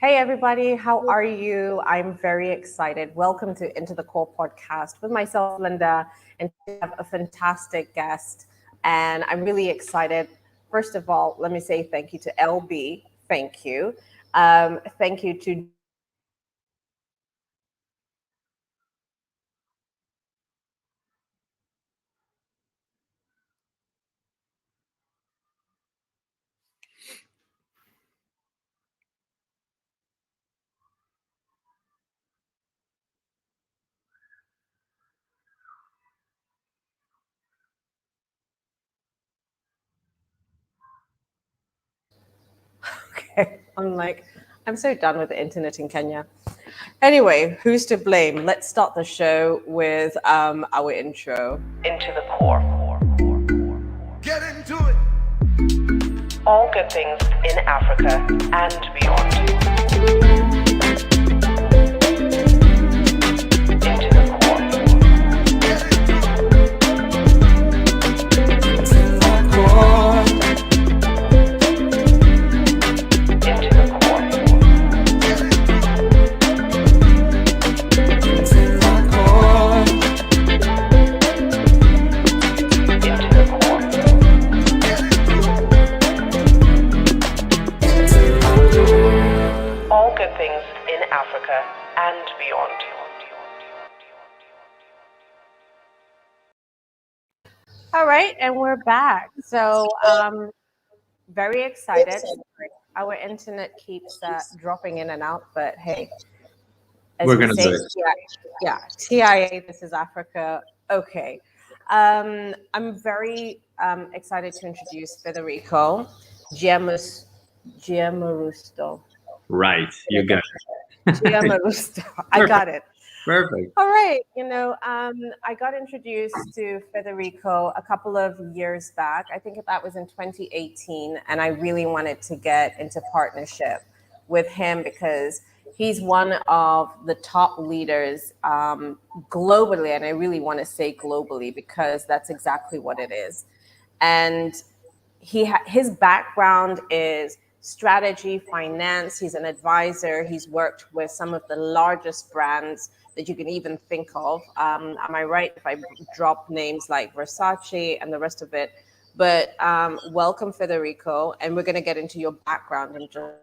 Hey, everybody, how are you? I'm very excited. Welcome to Into the Core podcast with myself, Linda, and we have a fantastic guest. And I'm really excited. First of all, let me say thank you to LB. Thank you. Thank you to Okay. I'm so done with the internet in Kenya. Anyway, who's to blame? Let's start the show with our intro. Into the core. Get into it. All good things in Africa and beyond. Into the core. Get into it. Into the core. Get into it. Into the core. Get into it. All good things in Africa and beyond. All right, and we're back. So, very excited. Our internet keeps dropping in and out, but hey, as We're we gonna say, do it. yeah, TIA, this is Africa. Okay. I'm very excited to introduce Federico Giammarusto. Right, you got it. Giammarusto. I got it. Perfect. All right. I got introduced to Federico a couple of years back. I think that was in 2018. And I really wanted to get into partnership with him because he's one of the top leaders globally. And I really want to say globally because that's exactly what it is. And his background is strategy, finance. He's an advisor. He's worked with some of the largest brands that you can even think of. Am I right if I drop names like Versace and the rest of it? But welcome, Federico, and we're going to get into your background and just.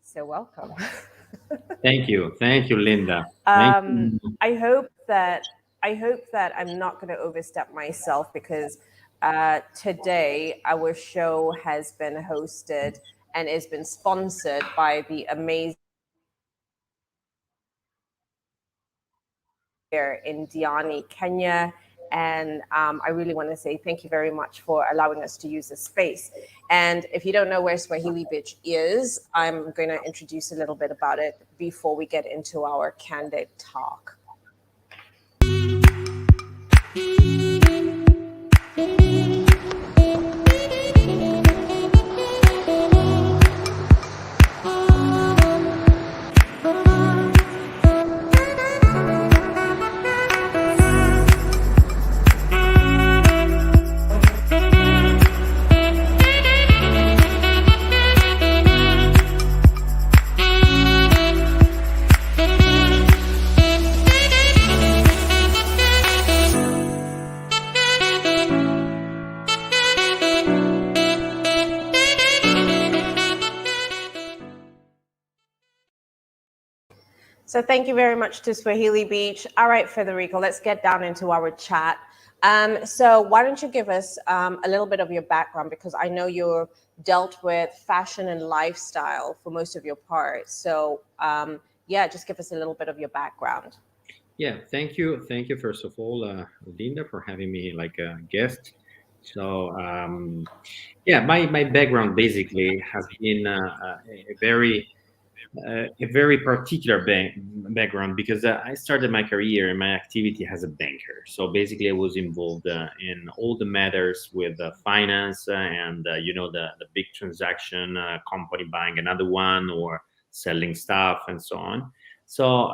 So welcome. Thank you, Linda. Thank you. I hope that I'm not going to overstep myself because today our show has been hosted and has been sponsored by the amazing here in Diani, Kenya. And I really want to say thank you very much for allowing us to use this space. And if you don't know where Swahili Beach is, I'm going to introduce a little bit about it before we get into our candid talk. So thank you very much to Swahili Beach. All right, Federico, let's get down into our chat. So why don't you give us a little bit of your background, because I know you've dealt with fashion and lifestyle for most of your part. So yeah, just give us a little bit of your background. Yeah, thank you first of all, Linda, for having me like a guest. So yeah, my background basically has been a very particular background because I started my career and my activity as a banker. So basically, I was involved in all the matters with finance and the big transaction, company buying another one or selling stuff and so on. So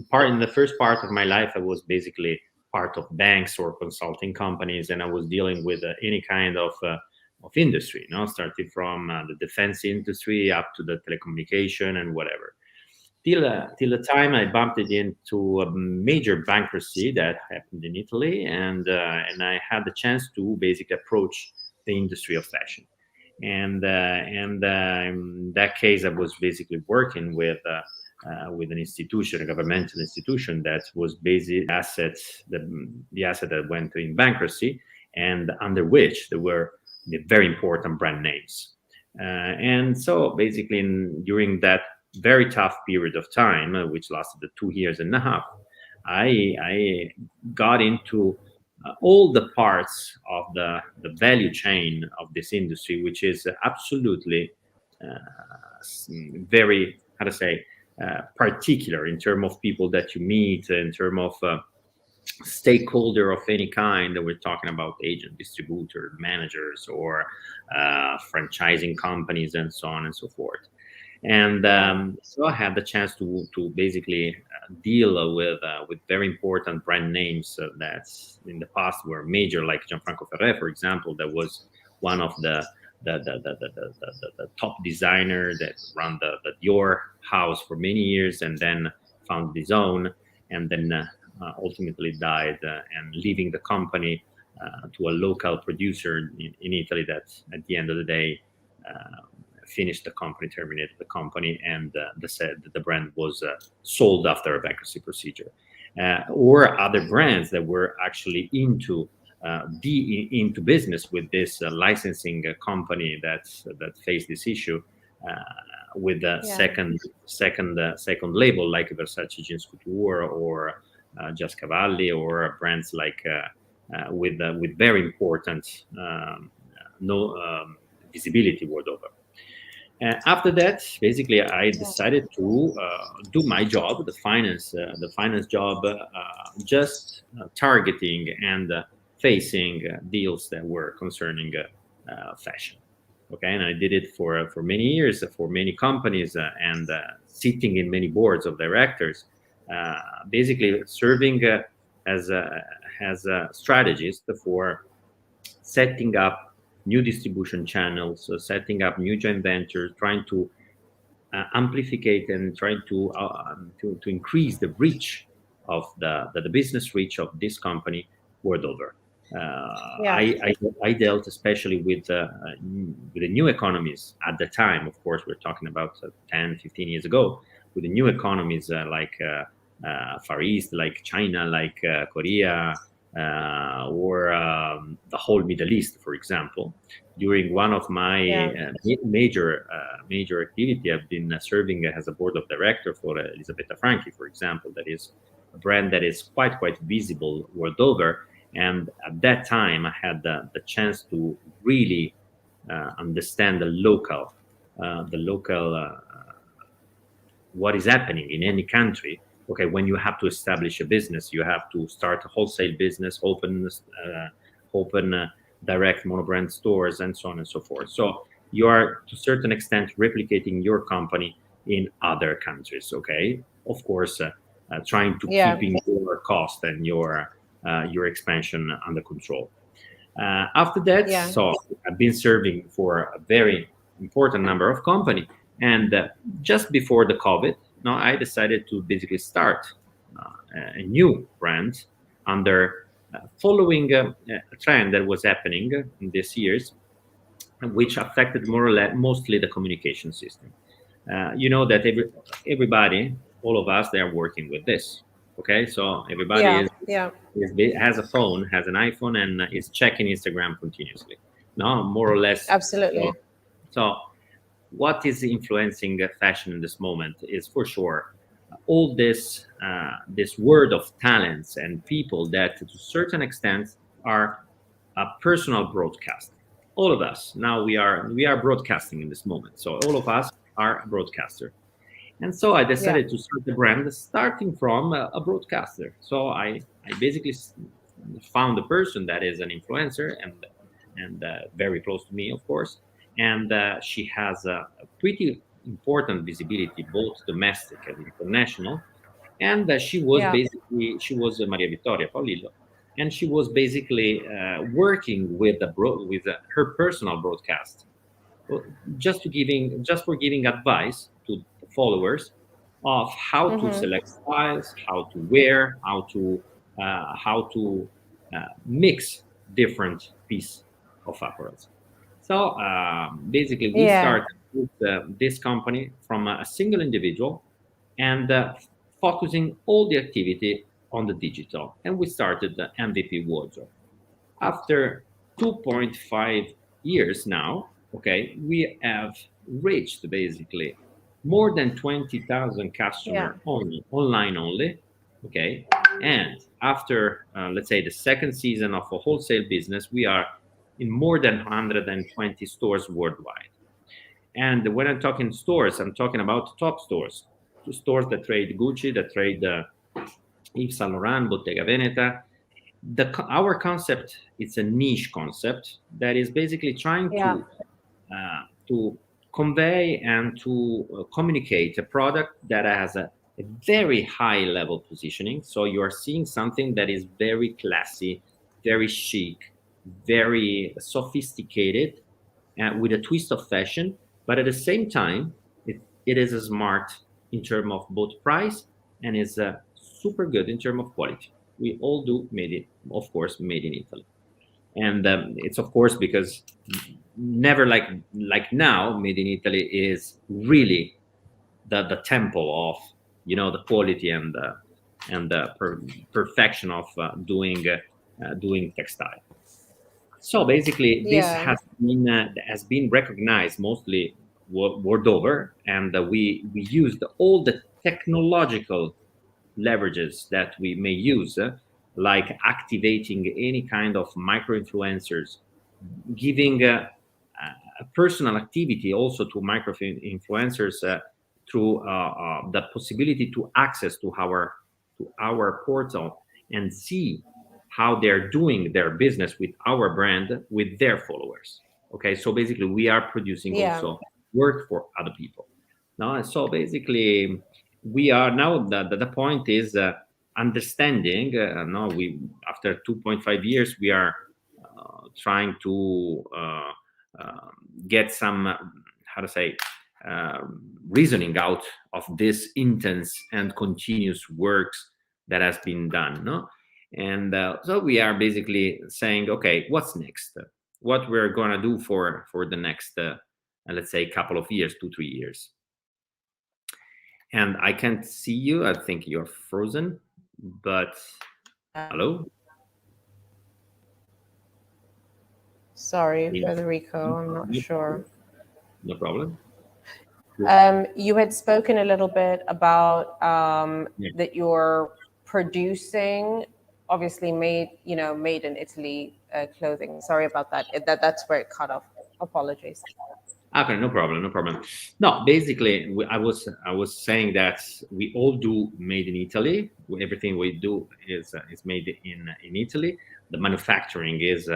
part in the first part of my life, I was basically part of banks or consulting companies, and I was dealing with any kind of industry, starting from the defense industry up to the telecommunication and whatever. Till the time I bumped it into a major bankruptcy that happened in Italy, and I had the chance to basically approach the industry of fashion. And in that case, I was basically working with an institution, a governmental institution that was basically the asset that went in bankruptcy, and under which there were the very important brand names. And so basically, during that very tough period of time, which lasted 2 years and a half, I got into all the parts of the value chain of this industry, which is absolutely very, how to say, particular in terms of people that you meet, in terms of stakeholder of any kind. That we're talking about agent, distributor, managers, or franchising companies, and so on and so forth. And so I had the chance to basically deal with very important brand names that in the past were major, like Gianfranco Ferré, for example. That was one of the top designer that ran the Dior house for many years, and then founded his own, and then ultimately died, and leaving the company to a local producer in Italy that at the end of the day finished the company, terminated the company, and the brand was sold after a bankruptcy procedure. Or other brands that were actually into business with this licensing company that faced this issue with the second label, like Versace Jeans Couture, or Just Cavalli, or brands like with very important visibility world over. After that, basically, I decided to do my job, the finance job, just targeting and facing deals that were concerning fashion. Okay, and I did it for many years, for many companies, and sitting in many boards of directors, basically serving as a strategist for setting up new distribution channels, setting up new joint ventures, trying to amplify and trying to increase the reach of the business reach of this company world over. I dealt especially with the new economies at the time. Of course, we're talking about 10, 15 years ago, with the new economies like Far East, like China, like Korea, or the whole Middle East, for example. During one of my major activity, I've been serving as a board of director for Elisabetta Franchi, for example. That is a brand that is quite visible world over. And at that time, I had the chance to really understand the local what is happening in any country. Okay, when you have to establish a business, you have to start a wholesale business, open direct monobrand stores, and so on and so forth. So you are, to a certain extent, replicating your company in other countries. Okay, of course, trying to keeping your cost and your expansion under control. After that, so I've been serving for a very important number of companies, and just before the COVID, now I decided to basically start a new brand under following a trend that was happening in these years, which affected more or less mostly the communication system. You know that everybody, all of us, they are working with this. Okay, so everybody has a phone, has an iPhone, and is checking Instagram continuously. No, more or less. Absolutely. So what is influencing fashion in this moment is for sure all this word of talents and people that, to a certain extent, are a personal broadcast. All of us now we are broadcasting in this moment. So all of us are a broadcaster. And so I decided to start the brand starting from a broadcaster. So I basically found a person that is an influencer and very close to me, of course. And she has a pretty important visibility, both domestic and international. And she was Maria Vittoria Paolillo. and she was basically working with her personal broadcast, well, just for giving advice to the followers of how to Mm-hmm. select styles, how to wear, how to mix different piece of apparels. So basically, we Yeah. started with this company from a single individual and focusing all the activity on the digital. And we started the MVP Wardrobe. After 2.5 years now, okay, we have reached basically more than 20,000 Yeah. customer only online only, okay. And after let's say the second season of a wholesale business, we are in more than 120 stores worldwide. And when I'm talking stores, I'm talking about top stores, stores that trade Gucci, that trade Yves Saint Laurent, Bottega Veneta. Our concept, it's a niche concept that is basically trying Yeah. to convey and to communicate a product that has a very high level positioning. So you are seeing something that is very classy, very chic, very sophisticated, with a twist of fashion, but at the same time, it is a smart in terms of both price, and is super good in terms of quality. We all do made it, of course, made in Italy, and it's of course because never like now, made in Italy is really the temple of the quality and the perfection of doing textile. So basically, this Yeah. has been recognized mostly world over, and we used all the technological leverages that we may use, like activating any kind of micro influencers, giving a personal activity also to micro influencers through the possibility to access to our portal and see how they're doing their business with our brand with their followers. Okay, so basically we are producing Yeah. also work for other people. Now, so basically we are now the point is understanding. No, we after 2.5 years we are trying to get some how to say uh, reasoning out of this intense and continuous works that has been done, no. And so we are basically saying, okay, what's next, what we're going to do for the next let's say couple of years, 2 3 years. And I can't see you, I think you're frozen, but hello. Sorry, Yeah. Federico. I'm not No sure. problem. No problem. You had spoken a little bit about Yeah. that you're producing, obviously made in Italy clothing. Sorry about that. That's where it cut off. Apologies. Okay, no problem, no problem. No, basically, I was saying that we all do made in Italy. Everything we do is made in Italy. The manufacturing is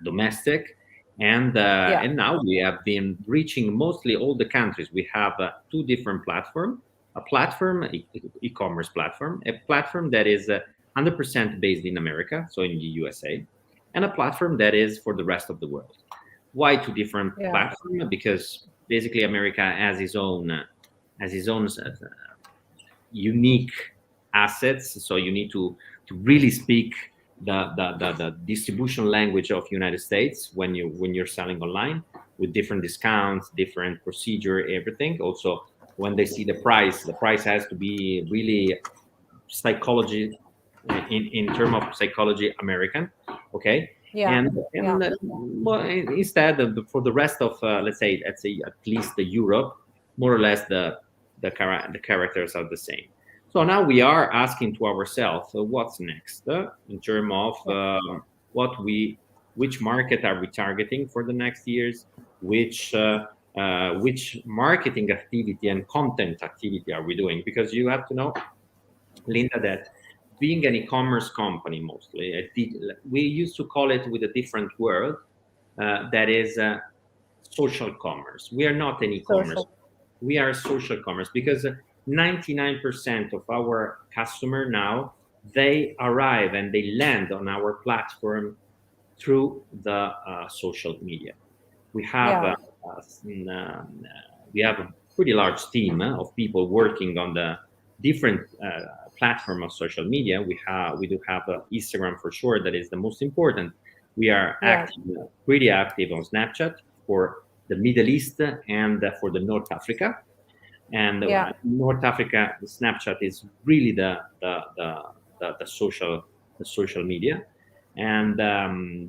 domestic, Yeah. and now we have been reaching mostly all the countries. We have two different platform: a platform, e-commerce platform, a platform that is 100% based in America, so in the USA, and a platform that is for the rest of the world. Why two different Yeah. platforms? Because basically America has his own unique assets. So you need to really speak the distribution language of United States when you're selling online, with different discounts, different procedure, everything. Also, when they see the price has to be really psychology, in term of psychology American, okay. Yeah. Yeah. And well, instead of for the rest of let's say at least the Europe, more or less the characters are the same. So now we are asking to ourselves, what's next, in terms of Yeah. what we which market are we targeting for the next years, which marketing activity and content activity are we doing, because you have to know, Linda, that being an e-commerce company, mostly, we used to call it with a different word, that is social commerce. We are not an e-commerce. Social. We are social commerce, because 99% of our customer now they arrive and they land on our platform through the social media. We have Yeah. we have a pretty large team of people working on the different platform of social media. We do have Instagram for sure, that is the most important. We are Yeah. pretty active on Snapchat for the Middle East and for the North Africa. And Yeah. North Africa, the Snapchat is really the social media. And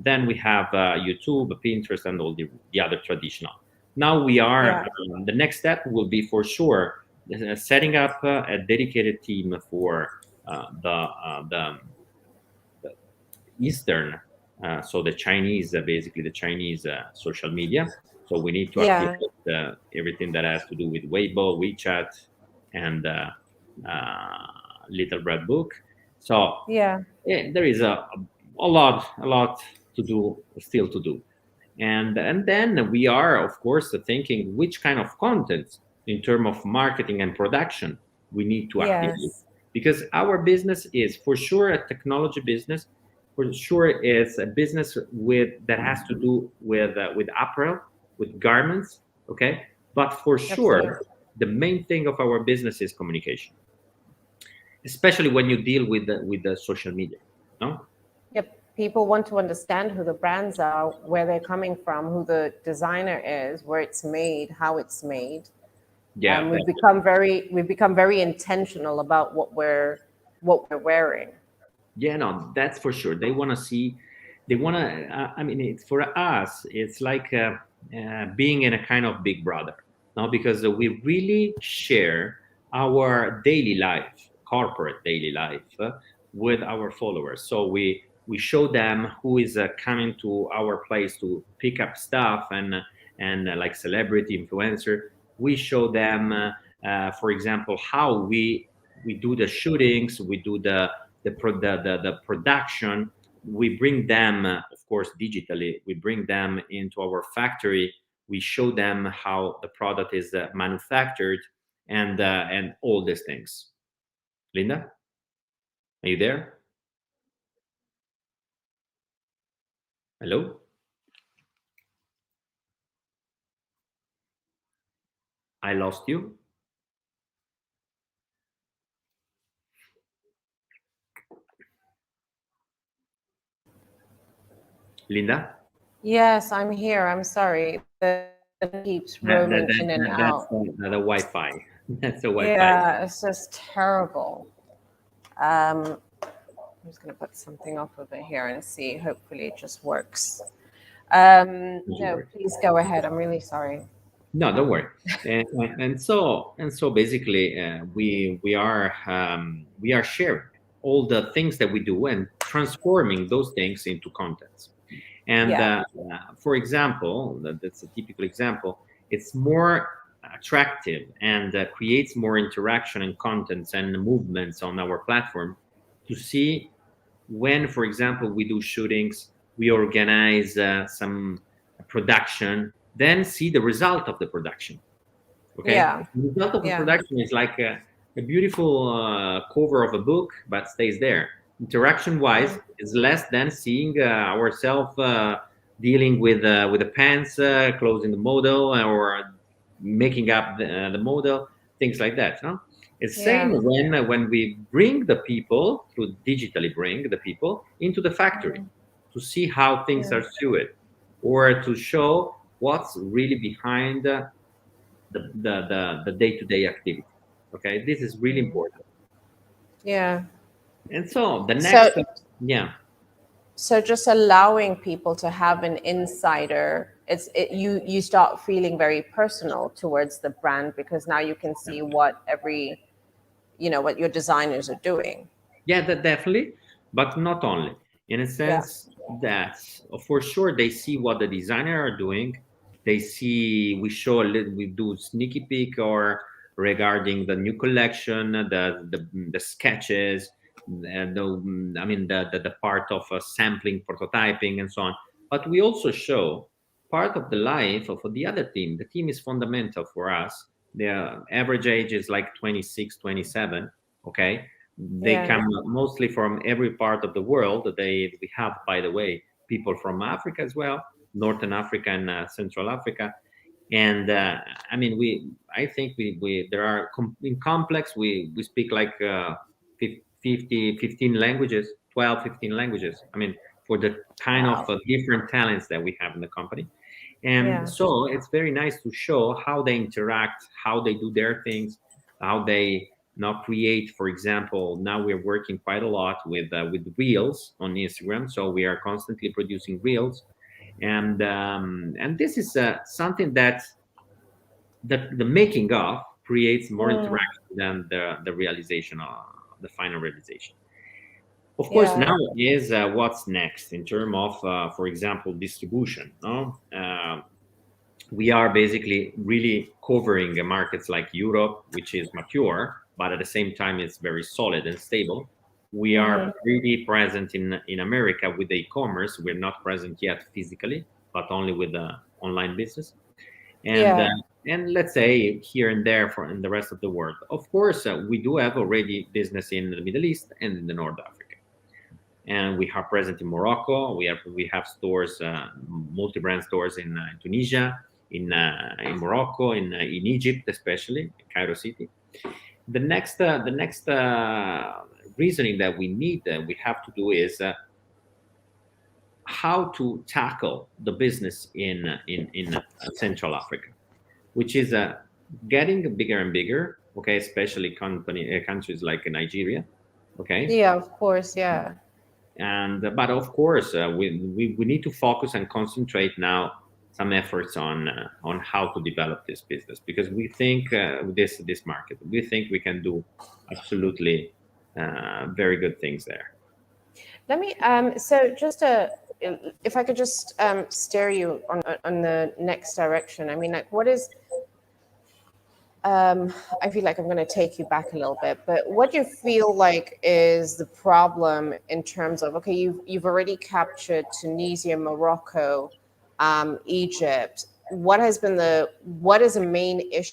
then we have YouTube, Pinterest, and all the other traditional. Now we are Yeah. the next step will be for sure setting up a dedicated team for the Eastern, so the Chinese, basically the Chinese social media. So we need to activate Yeah. everything that has to do with Weibo, WeChat, and Little Red Book. So Yeah. there is a lot to do, still to do. And then we are, of course, thinking which kind of content in terms of marketing and production we need to activate, Yes. because our business is for sure a technology business. For sure, it's a business with that has to do with apparel, with garments. Okay, but for Absolutely. sure, the main thing of our business is communication, especially when you deal with the social media. No. Yep. People want to understand who the brands are, where they're coming from, who the designer is, where it's made, how it's made. Yeah. We've become very intentional about what we're wearing. Yeah, no, that's for sure. They want to see, they want to. I mean, it's for us. It's like being in a kind of Big Brother, no? Because we really share our daily life, corporate daily life, with our followers. So we show them who is coming to our place to pick up stuff, and like celebrity influencer. We show them, for example, how we do the shootings, we do the production. We bring them, of course, digitally. We bring them into our factory. We show them how the product is manufactured, and all these things. Linda, are you there? Hello. I lost you, Linda. Yes, I'm here. I'm sorry. The keeps That, that, roaming that, in and that- that's out. the Wi-Fi. That's the Wi-Fi. Yeah, it's just terrible. I'm just going to put something off over here and see. Hopefully, it just works. Don't you No, worry. please go ahead. I'm really sorry. No, don't worry. And so basically, we are sharing all the things that we do and transforming those things into contents. And Yeah. for example, that's a typical example. It's more attractive and creates more interaction and contents and movements on our platform to see when, for example, we do shootings, we organize some production, then see the result of the production. Okay, Yeah. the result of the Yeah. production is like a beautiful cover of a book, but stays there. Interaction wise, Yeah. is less than seeing ourselves dealing with the pants, closing the model, or making up the model, things like that. No? It's same Yeah. when we bring the people through digitally bring the people into the factory to see how things Yeah. are doing, or to show what's really behind the day-to-day activity. Okay, this is really important. Yeah. And so the So, next, yeah, so just allowing people to have an insider, you start feeling very personal towards the brand because now you can see what what your designers are doing. yeah, that definitely, but not only, in a Yeah. sense that for sure they see what the designer are doing. They see, we show a little, we do sneaky peek or regarding the new collection, the sketches, I mean the part of sampling, prototyping, and so on. But we also show part of the life of the other team. The team is fundamental for us. The average age is like 26, 27. Okay, They Yeah. come mostly from every part of the world. We have, by the way, people from Africa as well, Northern Africa and Central Africa. And I mean, I think we there are in complex, we speak like 50, 15 languages, 12, 15 languages. I mean, for the kind of Wow. different talents that we have in the company. And Yeah. so it's very nice to show how they interact, how they do their things, how they now create. For example, now we're working quite a lot with reels on Instagram, so we are constantly producing reels, and this is something that the making of creates more Mm, interaction than the realization of the final realization. Of course, yeah. now is what's next in terms of, for example, distribution. No, we are basically really covering markets like Europe, which is mature, but at the same time, it's very solid and stable. We are Hmm. pretty present in America with e-commerce. We're not present yet physically, but only with the online business. And Yeah. and let's say here and there for in the rest of the world. Of course, we do have already business in the Middle East and in the North Africa, and we are present in Morocco. We have stores, multi-brand stores in Tunisia, in Morocco, in Egypt, especially in Cairo City. The next reasoning that we have to do is how to tackle the business in Central Africa, which is getting bigger and bigger. Okay, especially countries like Nigeria. Okay, Yeah, of course. Yeah. and but of course we need to focus and concentrate now some efforts on how to develop this business, because we think this market, we think we can do absolutely very good things there. Let me so just if I could just steer you on the next direction. I mean, like, what is I feel like I'm going to take you back a little bit, but what do you feel like is the problem in terms of, okay, you've already captured Tunisia, Morocco, Egypt. What is the main issue